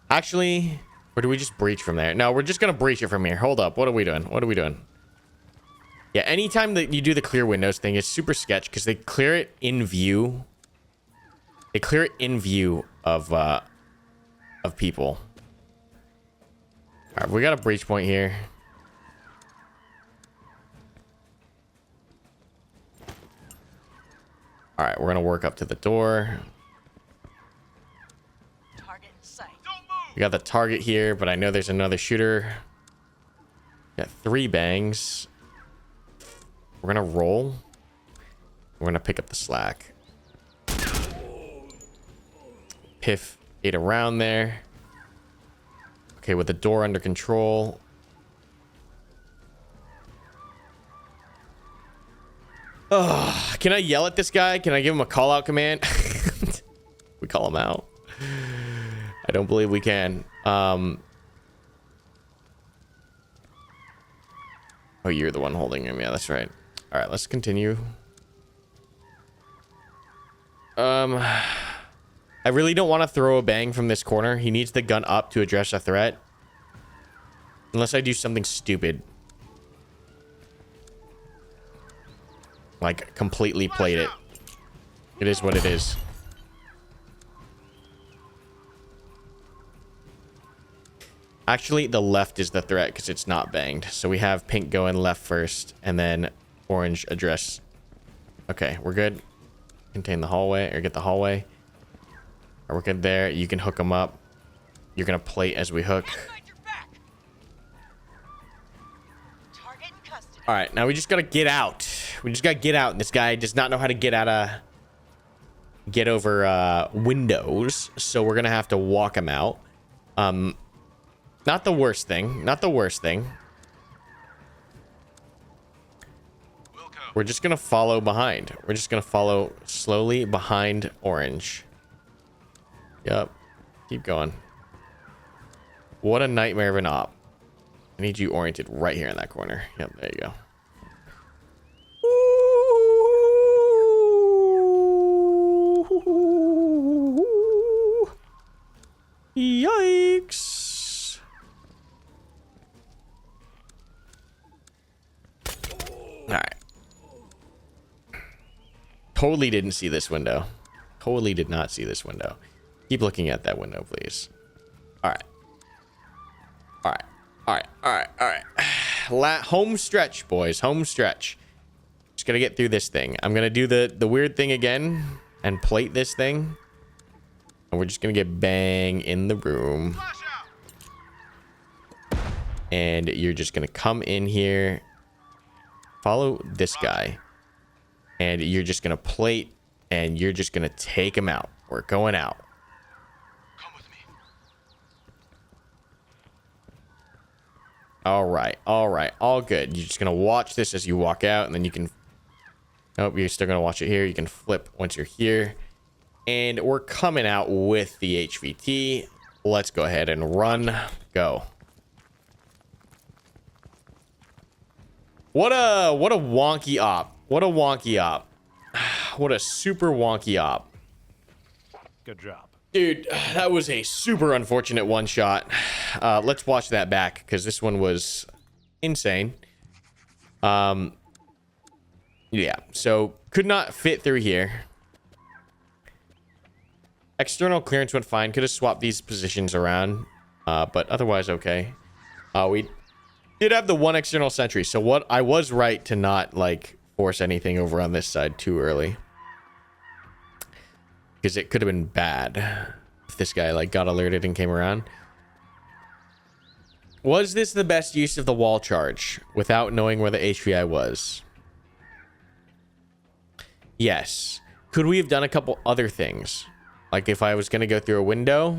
Actually, or do we just breach from there? No, we're just gonna breach it from here. Hold up, what are we doing? What are we doing? Yeah, anytime that you do the clear windows thing, it's super sketch because they clear it in view. They clear it in view of people. All right, we got a breach point here. All right, we're gonna work up to the door. Target in sight. Don't move. We got the target here, but I know there's another shooter. Got 3 bangs. We're gonna roll. We're gonna pick up the slack. Piff 8 around there. Okay, with the door under control. Oh, can I yell at this guy? Can I give him a call out command? We call him out. I don't believe we can. Oh, you're the one holding him. Yeah, that's right. All right, let's continue. I really don't want to throw a bang from this corner. He needs the gun up to address a threat. Unless I do something stupid. Like, completely played it. It is what it is. Actually, the left is the threat because it's not banged. So we have pink going left first and then orange address. Okay, we're good. Contain the hallway or get the hallway. All right, we're good there. You can hook them up. You're going to plate as we hook. Find your back. Target in custody. All right, now we just got to get out. We just got to get out. And this guy does not know how to get over windows. So we're going to have to walk him out. Not the worst thing. Not the worst thing. We're just going to follow behind. We're just going to follow slowly behind orange. Yep. Keep going. What a nightmare of an op. I need you oriented right here in that corner. Yep, there you go. Yikes. All right. Totally didn't see this window. Totally did not see this window. Keep looking at that window, please. All right. All right. All right. All right. All right. Home stretch, boys. Home stretch. Just gotta get through this thing. I'm gonna do the weird thing again and plate this thing. And we're just gonna get bang in the room. Flash out. And you're just gonna come in here. Follow this guy. And you're just gonna plate. And you're just gonna take him out. We're going out. Come with me. All right. All right. All good. You're just gonna watch this as you walk out. And then you can... Nope, you're still gonna watch it here. You can flip once you're here. And we're coming out with the HVT. Let's go ahead and run. Go. What a wonky op. What a wonky op. What a super wonky op. Good job. Dude, that was a super unfortunate one shot. Let's watch that back because this one was insane. Yeah, so could not fit through here. External clearance went fine. Could have swapped these positions around, but otherwise okay. We did have the one external sentry, so what I was right to not like force anything over on this side too early, because it could have been bad if this guy like got alerted and came around. Was this the best use of the wall charge without knowing where the HVI was? Yes. Could we have done a couple other things? Like if I was going to go through a window?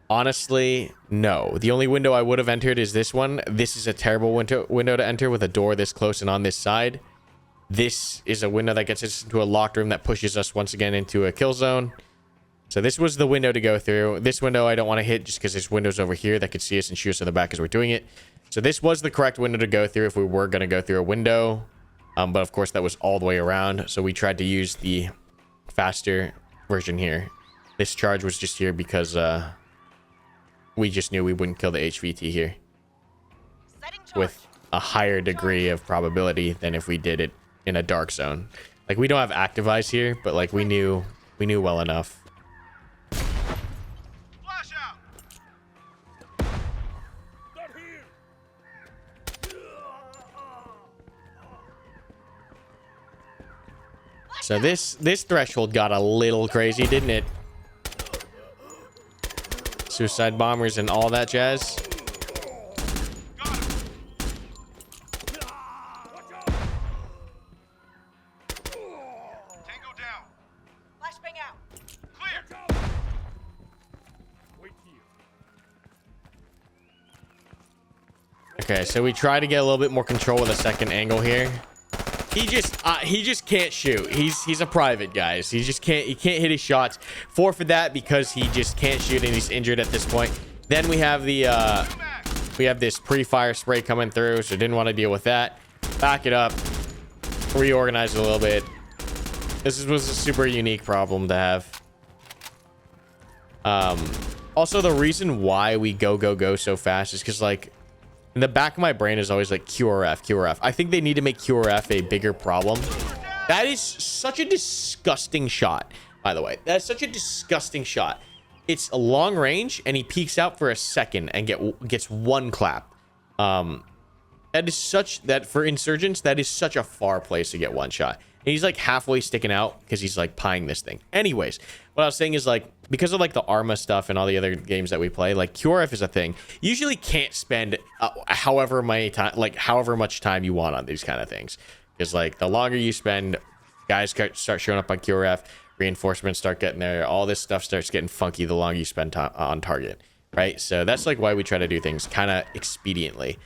Honestly, no. The only window I would have entered is this one. This is a terrible window to enter with a door this close and on this side. This is a window that gets us into a locked room that pushes us once again into a kill zone. So this was the window to go through. This window I don't want to hit just because there's windows over here that could see us and shoot us in the back as we're doing it. So this was the correct window to go through if we were going to go through a window. But of course that was all the way around. So we tried to use the faster version here. This charge was just here because we just knew we wouldn't kill the HVT here Setting charge. with a higher degree of probability than if we did it in a dark zone. Like, we don't have active eyes here, but like we knew well enough. Flash out. Not here. So this threshold got a little crazy, didn't it? Suicide bombers and all that jazz. Got him. Tango down. Flashbang out. Clear. Wait here. Okay, so we try to get a little bit more control with a second angle here. He just can't shoot. He's a private, guys. He can't hit his shots. Forfeit that because he just can't shoot and he's injured at this point. Then we have this pre-fire spray coming through, so didn't want to deal with that. Back it up, reorganize it a little bit. This was a super unique problem to have. Also, the reason why we go so fast is because, like, in the back of my brain is always like QRF. I think they need to make QRF a bigger problem. That is such a disgusting shot, by the way. That's such a disgusting shot. It's a long range, and he peeks out for a second and gets one clap. That is for insurgents, that is such a far place to get one shot. And he's like halfway sticking out because he's like pieing this thing. Anyways, what I was saying is, like, because of like the Arma stuff and all the other games that we play, like QRF is a thing. You usually can't spend however much time you want on these kind of things, because like the longer you spend, guys start showing up on QRF, reinforcements start getting there, all this stuff starts getting funky the longer you spend on target, right? So that's like why we try to do things kind of expediently.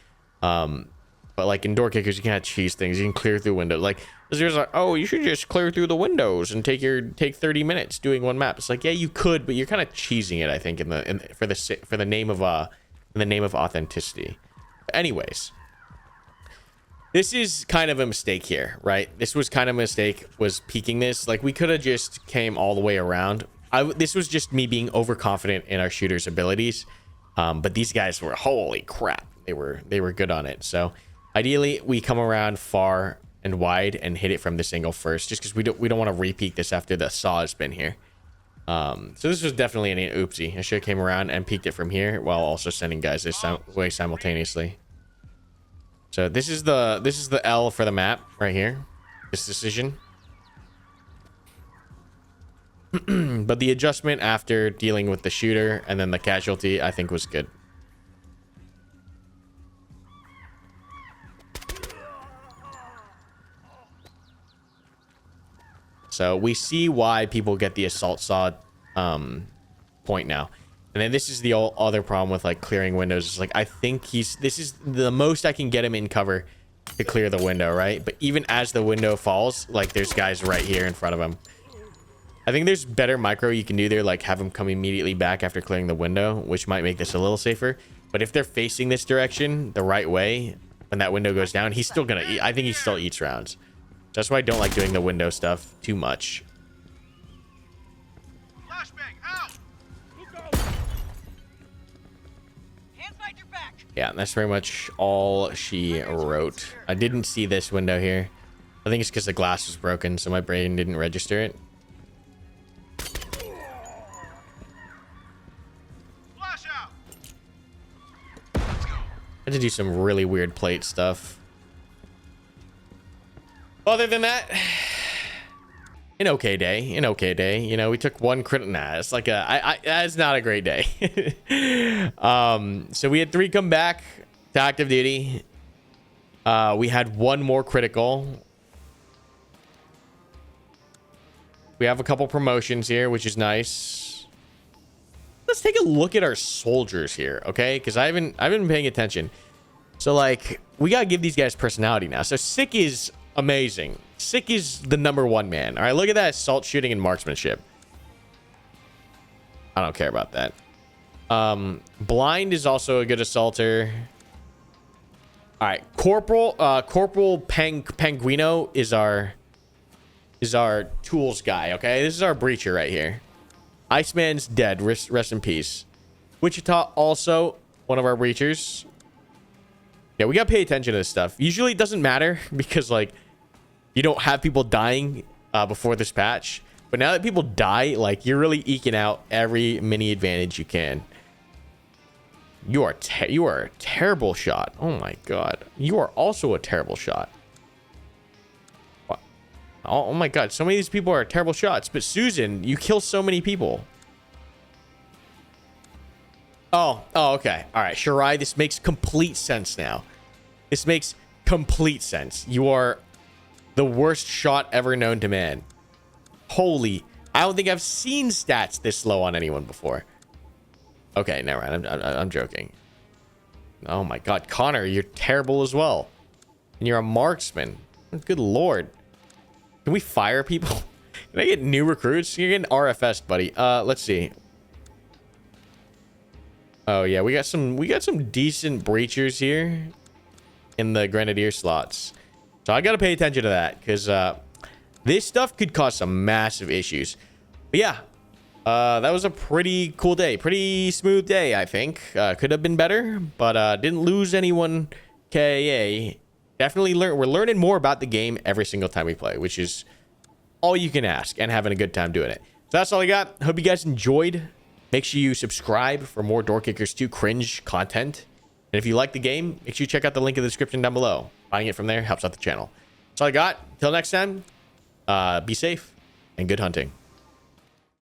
But like in door kickers, you can't cheese things. You can clear through windows. Like, there's like, oh, you should just clear through the windows and take 30 minutes doing one map. It's like, yeah, you could, but you're kind of cheesing it, I think, for the name of authenticity. Anyways, this is kind of a mistake here, right? This was kind of a mistake, was peeking this. Like, we could have just came all the way around. This was just me being overconfident in our shooter's abilities. But these guys were, holy crap, they were good on it. So ideally, we come around far and wide and hit it from this angle first, just because we don't want to repeat this after the saw has been here. So this was definitely an oopsie. I should have came around and peeked it from here while also sending guys this way simultaneously. So this is the L for the map right here. This decision. But the adjustment after dealing with the shooter and then the casualty, I think, was good. So we see why people get the assault saw point now. And then this is the other problem with like clearing windows. It's like, I think this is the most I can get him in cover to clear the window, right? But even as the window falls, like, there's guys right here in front of him. I think there's better micro you can do there, like have them come immediately back after clearing the window, which might make this a little safer. But if they're facing this direction the right way, when that window goes down, he's still gonna eat. I think he still eats rounds. That's why I don't like doing the window stuff too much. Flashbang out. Hands behind your back. Yeah, that's very much all she wrote. I didn't see this window here. I think it's because the glass was broken, so my brain didn't register it. Flash out. I had to do some really weird plate stuff. Other than that, an okay day. You know, we took one crit. Nah, it's like it's not a great day. So we had 3 come back to active duty. We had 1 more critical. We have a couple promotions here, which is nice. Let's take a look at our soldiers here, okay? Because I haven't been paying attention. So like, we gotta give these guys personality now. So Sick is amazing. Sick is the #1 man. All right, look at that assault, shooting, and marksmanship. I don't care about that. Blind is also a good assaulter. All right, Corporal Penguino is our tools guy. Okay, this is our breacher right here. Iceman's dead. Rest in peace. Wichita, also one of our breachers. Yeah, we gotta pay attention to this stuff. Usually it doesn't matter because like you don't have people dying before this patch. But now that people die, like you're really eking out every mini advantage you can. You are a terrible shot. Oh my god. You are also a terrible shot. What? Oh my god. So many of these people are terrible shots. But Susan, you kill so many people. Oh, okay. All right, Shirai, this makes complete sense now. This makes complete sense. You are the worst shot ever known to man. Holy, I don't think I've seen stats this low on anyone before. Okay, never mind. I'm joking. Oh my god, Connor, you're terrible as well. And you're a marksman. Good lord. Can we fire people? Can I get new recruits? You're getting RFS, buddy. Let's see. Oh yeah, we got some decent breachers here in the grenadier slots. So I gotta pay attention to that because this stuff could cause some massive issues. But yeah, that was a pretty cool day, pretty smooth day. I think could have been better, but didn't lose anyone. KA definitely we're learning more about the game every single time we play, which is all you can ask, and having a good time doing it. So that's all I got. Hope you guys enjoyed. Make sure you subscribe for more Door Kickers 2 cringe content. And if you like the game, make sure you check out the link in the description down below. Buying it from there helps out the channel. That's all I got. Until next time, be safe and good hunting.